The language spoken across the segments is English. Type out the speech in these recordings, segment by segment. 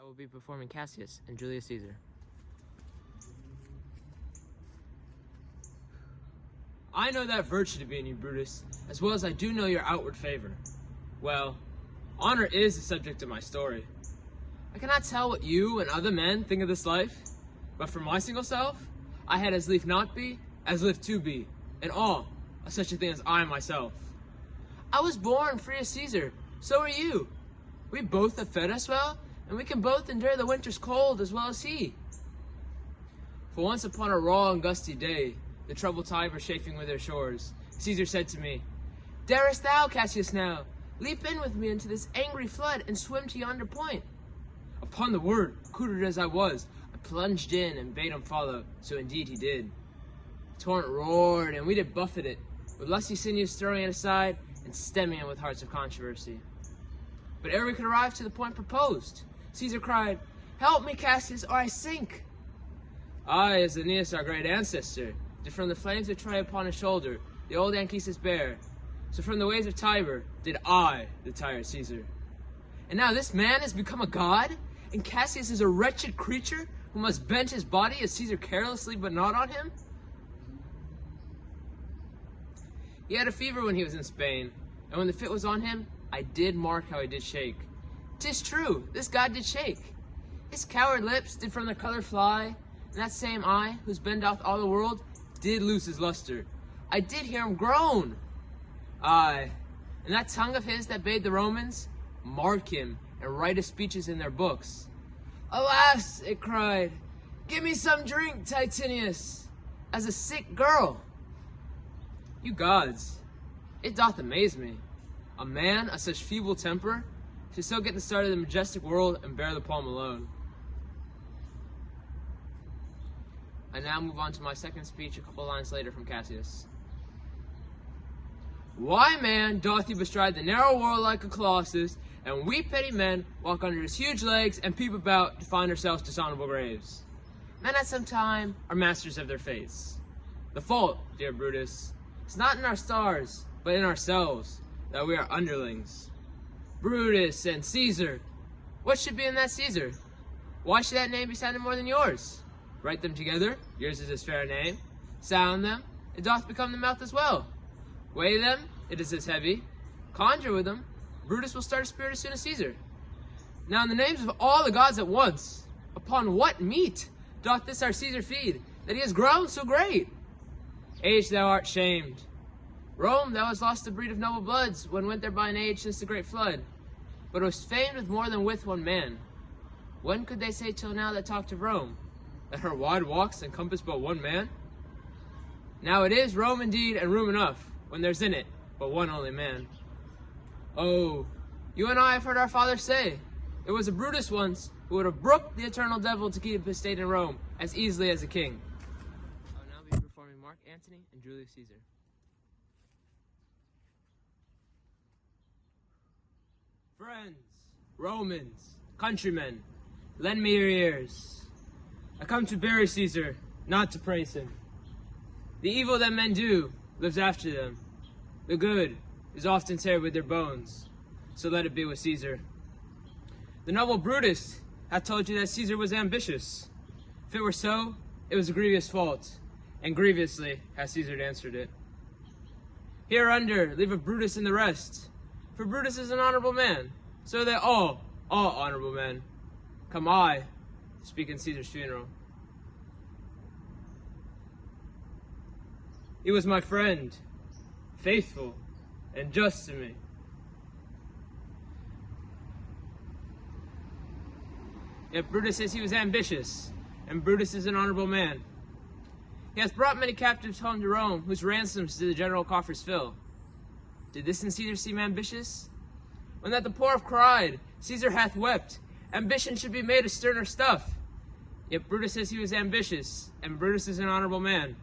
I will be performing Cassius and Julius Caesar. I know that virtue to be in you, Brutus, as well as I do know your outward favor. Well, honor is the subject of my story. I cannot tell what you and other men think of this life, but for my single self, I had as lief not be, as live to be, in all of such a thing as I myself. I was born free as Caesar, so are you. We both have fed us well, and we can both endure the winter's cold as well as he. For once upon a raw and gusty day, the troubled Tiber chafing with their shores, Caesar said to me, "Darest thou, Cassius, now leap in with me into this angry flood and swim to yonder point?" Upon the word, accoutred as I was, I plunged in and bade him follow, so indeed he did. The torrent roared, and we did buffet it, with lusty sinews throwing it aside and stemming it with hearts of controversy. But ere we could arrive to the point proposed, Caesar cried, "Help me, Cassius, or I sink!" I, as Aeneas, our great ancestor, did from the flames of Troy upon his shoulder the old Anchises bear, so from the waves of Tiber did I retire Caesar. And now this man has become a god, and Cassius is a wretched creature who must bend his body as Caesar carelessly but not on him? He had a fever when he was in Spain, and when the fit was on him, I did mark how he did shake. 'Tis true, this god did shake. His coward lips did from their color fly, and that same eye, whose bend doth all the world, did lose his luster. I did hear him groan. Aye, and that tongue of his that bade the Romans mark him and write his speeches in their books. "Alas," it cried, "give me some drink, Titinius, as a sick girl." You gods, it doth amaze me. A man of such feeble temper should so get the start of the majestic world and bear the palm alone. I now move on to my second speech a couple lines later from Cassius. "Why, man, doth he bestride the narrow world like a colossus, and we petty men walk under his huge legs and peep about to find ourselves dishonorable graves? Men at some time are masters of their fates. The fault, dear Brutus, is not in our stars, but in ourselves, that we are underlings. Brutus and Caesar, what should be in that Caesar? Why should that name be sounded more than yours? Write them together, yours is as fair a name. Sound them, it doth become the mouth as well. Weigh them, it is as heavy. Conjure with them, Brutus will start a spirit as soon as Caesar. Now in the names of all the gods at once, upon what meat doth this our Caesar feed, that he has grown so great? Age, thou art shamed. Rome, thou hast lost the breed of noble bloods, when went there by an age since the great flood, but was famed with more than with one man. When could they say till now that talked of Rome, that her wide walks encompass but one man? Now it is Rome indeed, and room enough, when there's in it but one only man. Oh, you and I have heard our fathers say, it was a Brutus once who would have brooked the eternal devil to keep his state in Rome as easily as a king." I will now be performing Mark Antony and Julius Caesar. "Friends, Romans, countrymen, lend me your ears. I come to bury Caesar, not to praise him. The evil that men do lives after them. The good is often shared with their bones, so let it be with Caesar. The noble Brutus hath told you that Caesar was ambitious. If it were so, it was a grievous fault, and grievously has Caesar answered it. Hereunder leave of Brutus and the rest, for Brutus is an honorable man, so that all honorable men. Come I, speak in Caesar's funeral. He was my friend, faithful and just to me. Yet Brutus says he was ambitious, and Brutus is an honorable man. He hath brought many captives home to Rome, whose ransoms did the general coffers fill. Did this in Caesar seem ambitious? When that the poor have cried, Caesar hath wept, ambition should be made a sterner stuff. Yet Brutus says he was ambitious, and Brutus is an honorable man.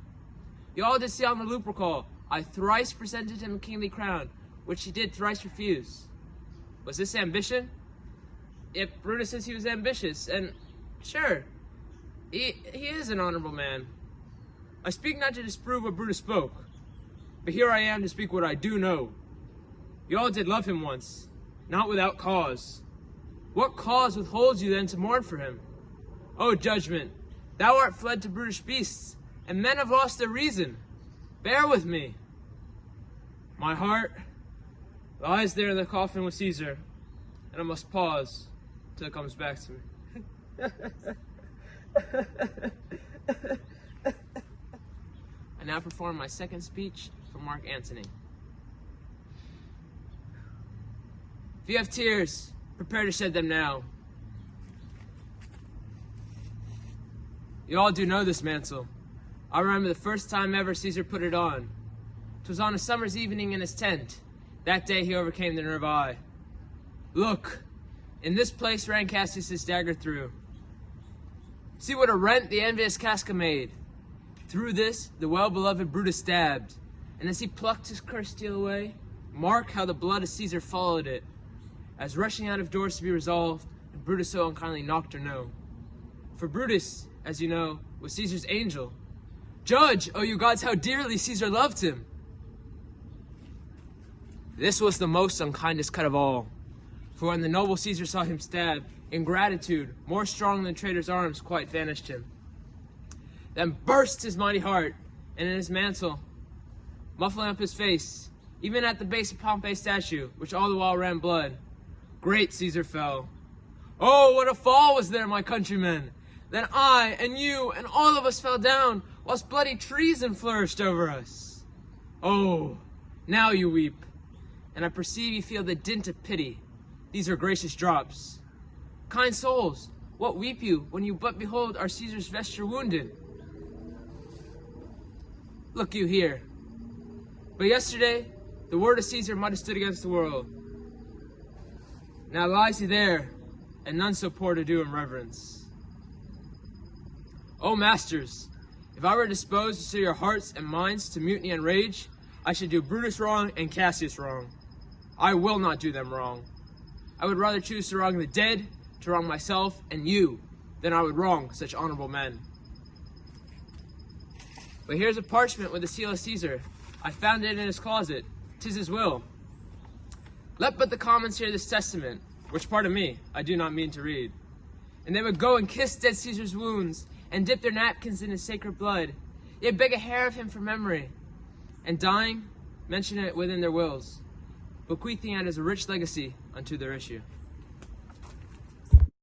You all did see on the Lupercal, I thrice presented him a kingly crown, which he did thrice refuse. Was this ambition? Yet Brutus says he was ambitious, and sure, he is an honorable man. I speak not to disprove what Brutus spoke, but here I am to speak what I do know. You all did love him once, not without cause. What cause withholds you then to mourn for him? O judgment, thou art fled to brutish beasts, and men have lost their reason. Bear with me. My heart lies there in the coffin with Caesar, and I must pause till it comes back to me. I now perform my second speech for Mark Antony. If you have tears, prepare to shed them now. You all do know this mantle. I remember the first time ever Caesar put it on. 'Twas on a summer's evening in his tent. That day he overcame the nerve eye. Look, in this place ran Cassius' dagger through. See what a rent the envious Casca made. Through this the well-beloved Brutus stabbed, and as he plucked his cursed steel away, mark how the blood of Caesar followed it, as rushing out of doors to be resolved, and Brutus so unkindly knocked her no. For Brutus, as you know, was Caesar's angel. Judge, O you gods, how dearly Caesar loved him. This was the most unkindest cut of all, for when the noble Caesar saw him stabbed, ingratitude, more strong than traitor's arms, quite vanished him. Then burst his mighty heart, and in his mantle, muffling up his face, even at the base of Pompey's statue, which all the while ran blood, great Caesar fell. Oh, what a fall was there, my countrymen! Then I, and you, and all of us fell down, whilst bloody treason flourished over us. Oh, now you weep, and I perceive you feel the dint of pity. These are gracious drops. Kind souls, what weep you, when you but behold our Caesar's vesture wounded? Look you here. But yesterday, the word of Caesar might have stood against the world. Now lies he there, and none so poor to do him reverence. O masters, if I were disposed to stir your hearts and minds to mutiny and rage, I should do Brutus wrong and Cassius wrong. I will not do them wrong. I would rather choose to wrong the dead, to wrong myself and you, than I would wrong such honorable men. But here's a parchment with the seal of Caesar. I found it in his closet. 'Tis his will. Let but the commons hear this testament, which, pardon me, I do not mean to read. And they would go and kiss dead Caesar's wounds, and dip their napkins in his sacred blood, yet beg a hair of him for memory, and dying, mention it within their wills, bequeathing it as a rich legacy unto their issue.